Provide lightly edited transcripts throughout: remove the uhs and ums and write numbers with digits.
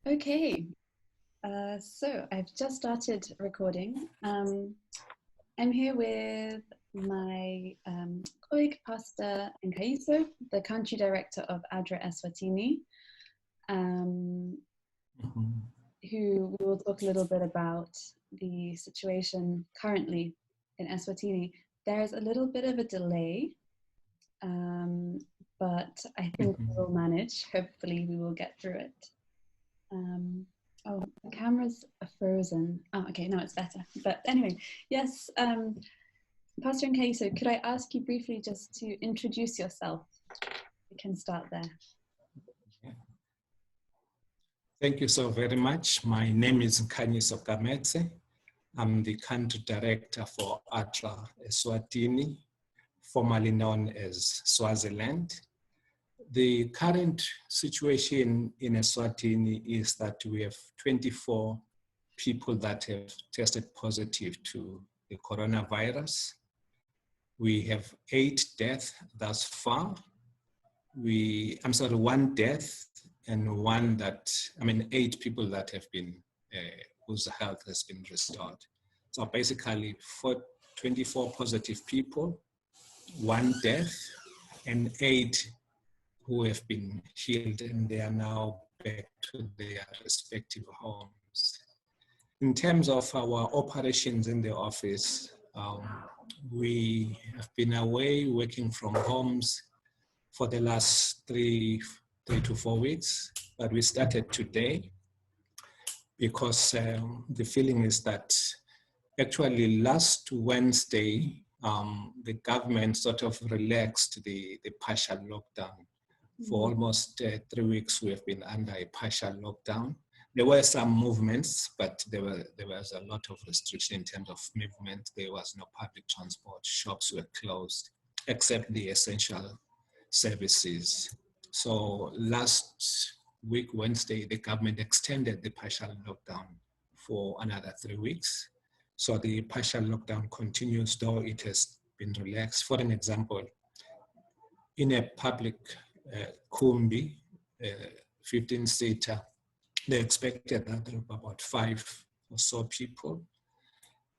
Okay, so I've just started recording. I'm here with my colleague, Pastor Nkaiso, the country director of ADRA Eswatini, who we will talk a little bit about the situation currently in Eswatini. There's a little bit of a delay, but I think we will manage. Hopefully we will get through it. Oh, the cameras are frozen. Oh, okay, now it's better. But anyway, yes, Pastor Nkaiso, could I ask you briefly just to introduce yourself? We can start there. Thank you so very much. My name is Nkaiso Gametse. I'm the country director for ADRA Eswatini, formerly known as Swaziland. The current situation in Eswatini is that we have 24 people that have tested positive to the coronavirus. We have 8 deaths thus far. 1 death and 8 people that have been, whose health has been restored. So basically 24 positive people, 1 death, and 8 who have been healed, and they are now back to their respective homes. In terms of our operations in the office, we have been away working from homes for the last 3 to 4 weeks, but we started today because the feeling is that actually last Wednesday, the government sort of relaxed the partial lockdown. For almost 3 weeks, we have been under a partial lockdown. There were some movements, but there was a lot of restriction in terms of movement. There was no public transport. Shops were closed, except the essential services. So last week, Wednesday, the government extended the partial lockdown for another 3 weeks. So the partial lockdown continues, though it has been relaxed. For an example, in a public Kumbi, 15-seater, they expected that there were about 5 or so people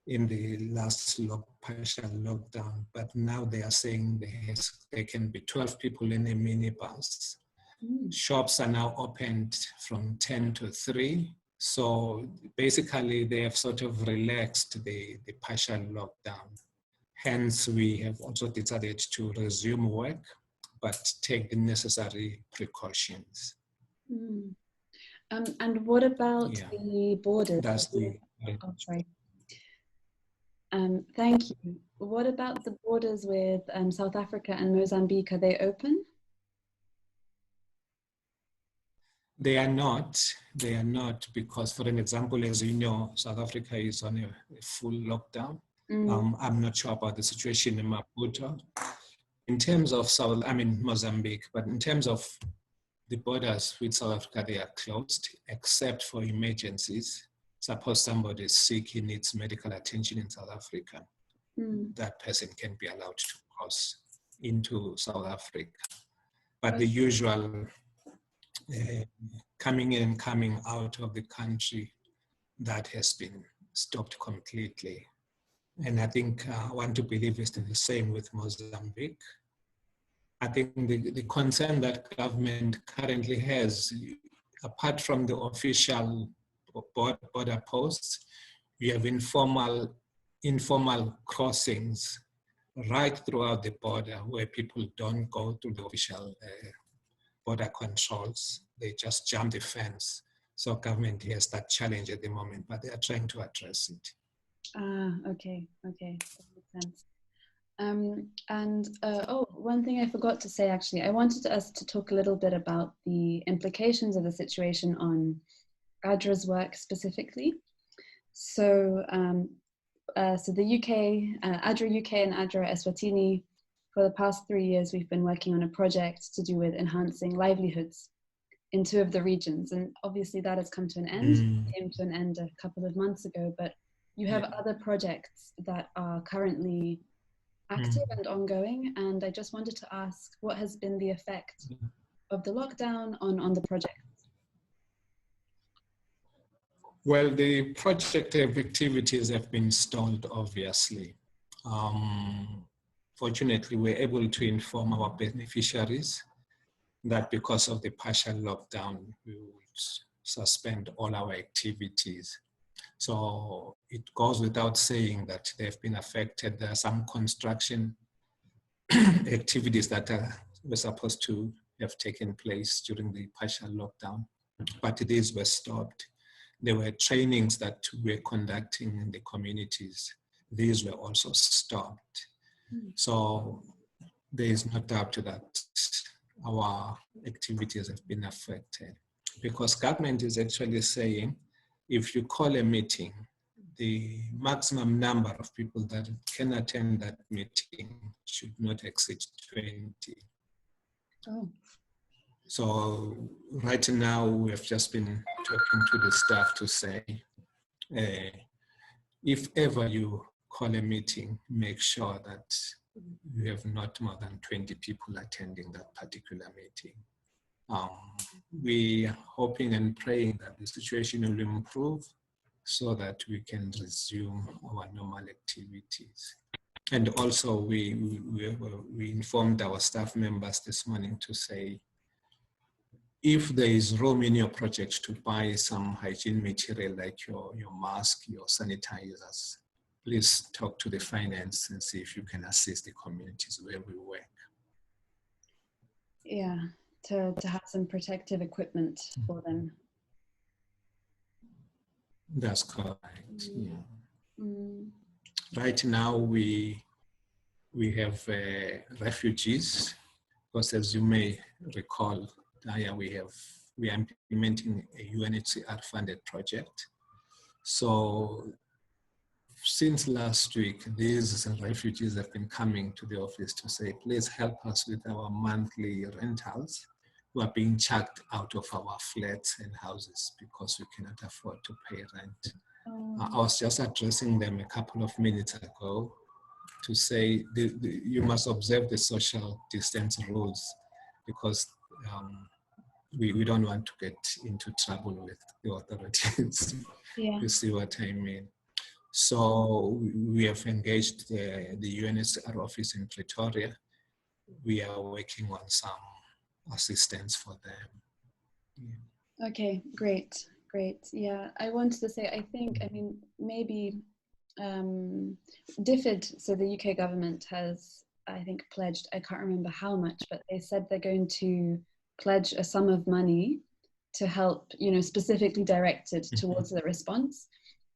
in the last partial lockdown, but now they are saying there can be 12 people in a minibus. Shops are now opened from 10 to 3. So basically they have sort of relaxed the partial lockdown. Hence, we have also decided to resume work, but take the necessary precautions. And what about the borders? That's the... Oh, sorry. Thank you. What about the borders with South Africa and Mozambique? Are they open? They are not. They are not because, for an example, as you know, South Africa is on a full lockdown. I'm not sure about the situation in Maputo. In terms of Mozambique, but in terms of the borders with South Africa, they are closed except for emergencies. Suppose somebody is sick, he needs medical attention in South Africa, that person can be allowed to cross into South Africa. But the usual coming in and coming out of the country, that has been stopped completely. And I think I want to believe it's the same with Mozambique. I think the concern that government currently has, apart from the official border posts, we have informal crossings right throughout the border where people don't go to the official border controls. They just jump the fence. So government has that challenge at the moment, but they are trying to address it. Okay, that makes sense. One thing I forgot to say, actually, I wanted us to talk a little bit about the implications of the situation on ADRA's work specifically. So, the UK, ADRA UK and ADRA Eswatini, for the past 3 years, we've been working on a project to do with enhancing livelihoods in 2 of the regions. And obviously that has come to an end. It came to an end a couple of months ago, but you have other projects that are currently active and ongoing, and I just wanted to ask, what has been the effect of the lockdown on the project? Well, the project activities have been stalled, obviously. Fortunately, we're able to inform our beneficiaries that because of the partial lockdown, we would suspend all our activities. So it goes without saying that they've been affected. There are some construction activities that were supposed to have taken place during the partial lockdown, but these were stopped. There were trainings that we're conducting in the communities. These were also stopped. So there is no doubt that our activities have been affected, because government is actually saying if you call a meeting, the maximum number of people that can attend that meeting should not exceed 20. Oh. So right now we have just been talking to the staff to say, if ever you call a meeting, make sure that you have not more than 20 people attending that particular meeting. We are hoping and praying that the situation will improve so that we can resume our normal activities. And also we informed our staff members this morning to say, if there is room in your project to buy some hygiene material like your mask, your sanitizers, please talk to the finance and see if you can assist the communities where we work. Yeah, to have some protective equipment for them. That's correct. Yeah. Mm. Right now we have refugees, because as you may recall, we are implementing a UNHCR funded project. So since last week, these refugees have been coming to the office to say, please help us with our monthly rentals. We are being chucked out of our flats and houses because we cannot afford to pay rent. I was just addressing them a couple of minutes ago to say you must observe the social distance rules, because we don't want to get into trouble with the authorities. Yeah. You see what I mean? So we have engaged the UNHCR office in Pretoria. We are working on some assistance for them. Yeah. Okay, great. Yeah, I wanted to say, I mean, maybe DFID, so the UK government has, I think, pledged, I can't remember how much, but they said they're going to pledge a sum of money to help, specifically directed towards the response.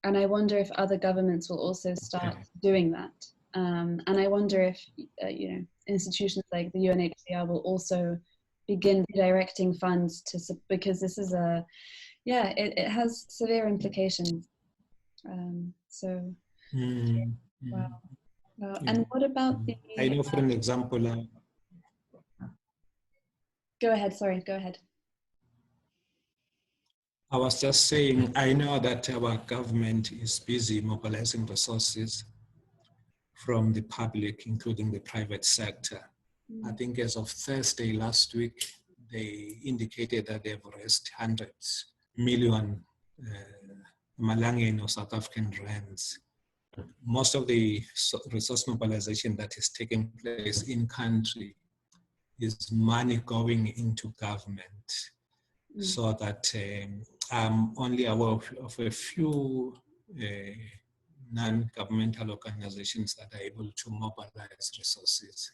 And I wonder if other governments will also start doing that. And I wonder if, institutions like the UNHCR will also begin directing funds because this is it has severe implications. Wow. Yeah. And what about I know, for an example, go ahead, sorry, go ahead. I was just saying, I know that our government is busy mobilizing resources from the public, including the private sector. I think as of Thursday last week, they indicated that they've raised 100 million Malangan or South African rands. Most of the resource mobilization that is taking place in country is money going into government, so that I'm only aware of a few non-governmental organizations that are able to mobilize resources.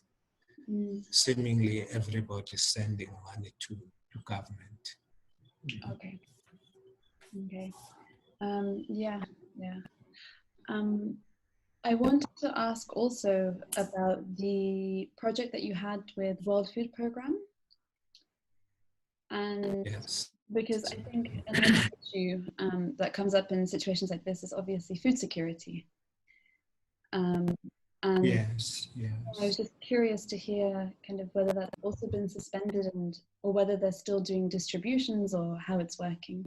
Seemingly everybody is sending money to government. Okay. I wanted to ask also about the project that you had with World Food Programme. And yes, because I think another issue that comes up in situations like this is obviously food security. And yes. I was just curious to hear kind of whether that's also been suspended or whether they're still doing distributions or how it's working.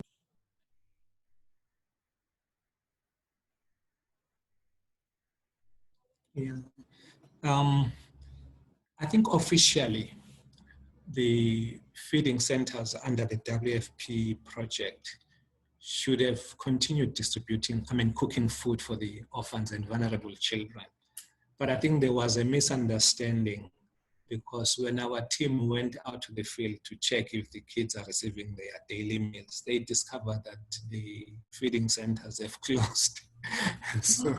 Yeah. I think officially the feeding centers under the WFP project should have continued distributing, cooking food for the orphans and vulnerable children. But I think there was a misunderstanding, because when our team went out to the field to check if the kids are receiving their daily meals, they discovered that the feeding centers have closed. So,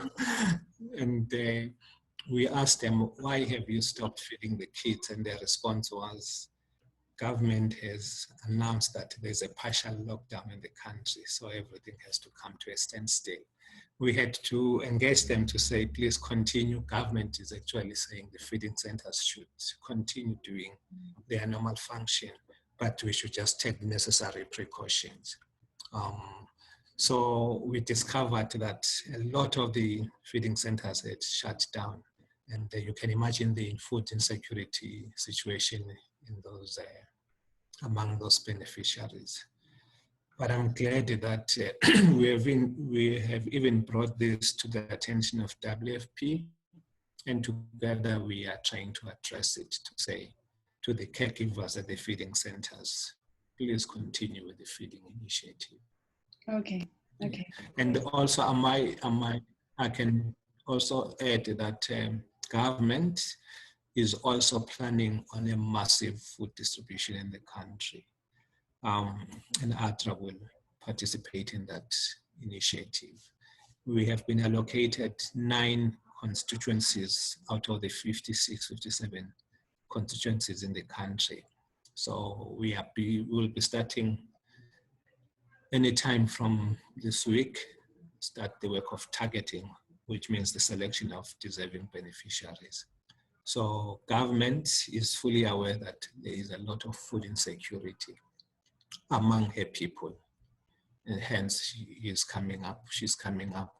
and we asked them, why have you stopped feeding the kids? And their response was, government has announced that there's a partial lockdown in the country, so everything has to come to a standstill. We had to engage them to say, please continue. Government is actually saying the feeding centers should continue doing their normal function, but we should just take the necessary precautions. So we discovered that a lot of the feeding centers had shut down, and you can imagine the food insecurity situation in those among those beneficiaries. But I'm glad that we have even brought this to the attention of WFP, and together we are trying to address it, to say to the caregivers at the feeding centers, please continue with the feeding initiative. Okay. Okay. And also, I can also add that government is also planning on a massive food distribution in the country. And ADRA will participate in that initiative. We have been allocated 9 constituencies out of the 56, 57 constituencies in the country. So we will be starting anytime from this week, start the work of targeting, which means the selection of deserving beneficiaries. So government is fully aware that there is a lot of food insecurity among her people, and hence she's coming up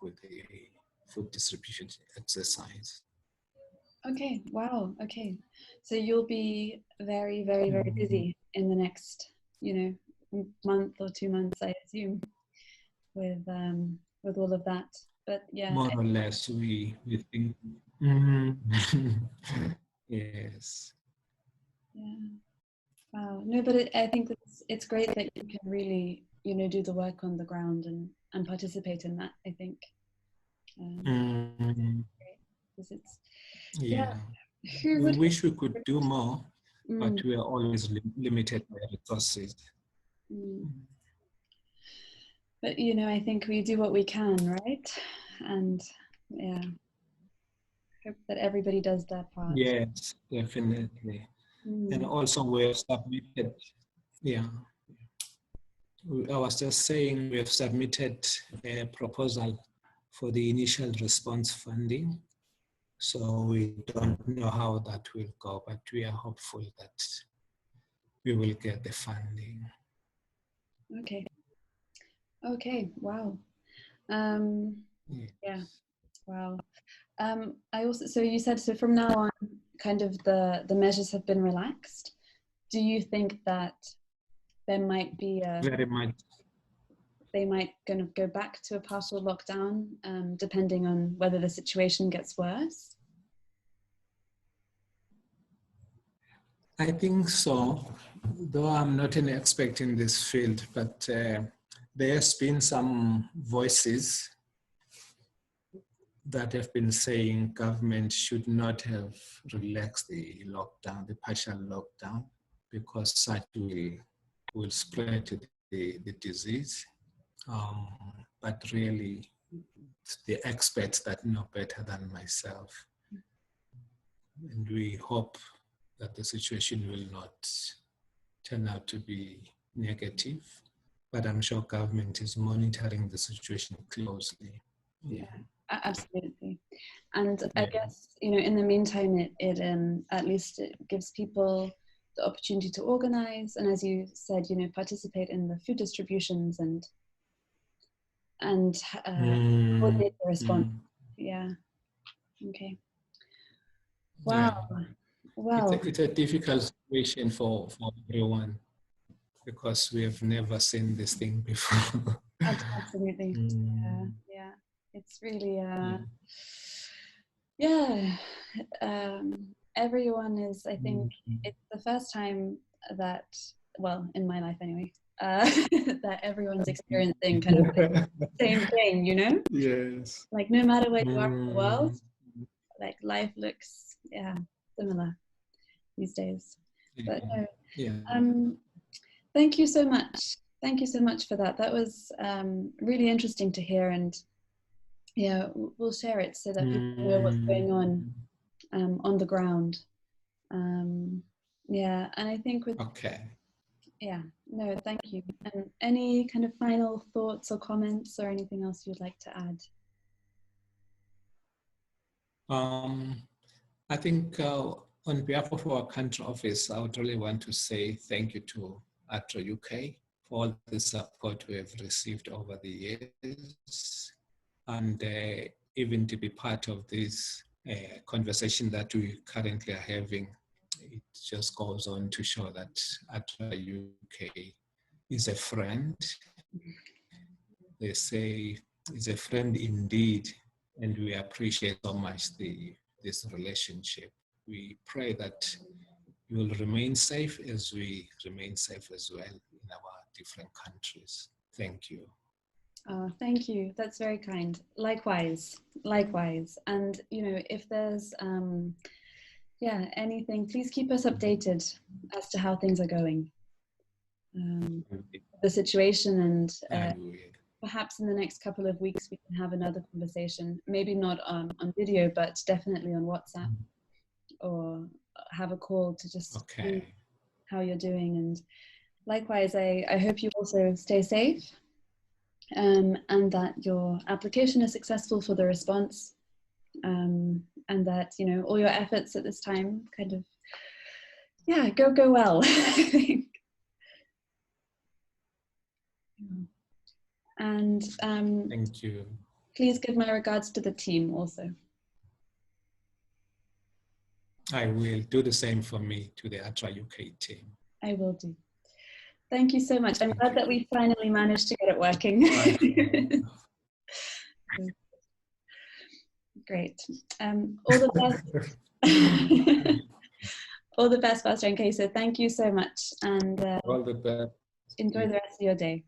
with a food distribution exercise. Okay, wow, okay. So you'll be very, very, very busy in the next, month or 2 months, I assume, with all of that. But yeah. More or less, we think. Yes. Yeah. Wow. No, but I think it's great that you can really, do the work on the ground and participate in that, I think. It's, yeah. Who we wish we could do more, but we are always limited by resources. But, I think we do what we can, right? And yeah, hope that everybody does their part. Yes, definitely. And also we have submitted, I was just saying we have submitted a proposal for the initial response funding. So we don't know how that will go, but we are hopeful that we will get the funding. Okay. Okay. Wow. Yeah. Wow. So you said, so from now on, kind of the measures have been relaxed. Do you think that there might be very much. They might kind of go back to a partial lockdown, depending on whether the situation gets worse? I think so, though I'm not an expert in this field, but there has been some voices that have been saying government should not have relaxed the lockdown, the partial lockdown, because such will spread the disease. But really, it's the experts that know better than myself. And we hope that the situation will not turn out to be negative, but I'm sure government is monitoring the situation closely. Yeah, absolutely. And I guess, in the meantime, it at least it gives people the opportunity to organize, and as you said, participate in the food distributions and coordinate the response. Yeah. Okay. Wow. Yeah. Wow. It's a difficult situation for everyone, because we have never seen this thing before. Absolutely. Yeah. It's really everyone is, I think it's the first time that, well, in my life anyway, that everyone's experiencing kind of the same thing, you know? Yes. Like no matter where you are in the world, like life looks, yeah, similar these days. But no, thank you so much. Thank you so much for that. That was really interesting to hear, and yeah, we'll share it so that people know what's going on the ground. Yeah, and I think with yeah, no, thank you. And any kind of final thoughts or comments or anything else you'd like to add? I think on behalf of our country office, I would really want to say thank you to ADRA UK for all the support we have received over the years, and even to be part of this conversation that we currently are having. It just goes on to show that ADRA UK is a friend. They say is a friend indeed, and we appreciate so much this relationship. We pray that you will remain safe as we remain safe as well in our different countries. Thank you. Thank you. That's very kind. Likewise, likewise. And you know, if there's yeah, anything, please keep us updated as to how things are going. The situation, and perhaps in the next couple of weeks we can have another conversation. Maybe not on video, but definitely on WhatsApp, or have a call to just see how you're doing. And likewise, I hope you also stay safe, and that your application is successful for the response, and that, you know, all your efforts at this time kind of, yeah, go well. I think. And thank you. Please give my regards to the team also. I will do the same for me to the ADRA UK team. I will do. Thank you so much. I'm glad that we finally managed to get it working. Great. All the best. All the best, Pastor Nkeso. Thank you so much. And all the best. Enjoy the rest of your day.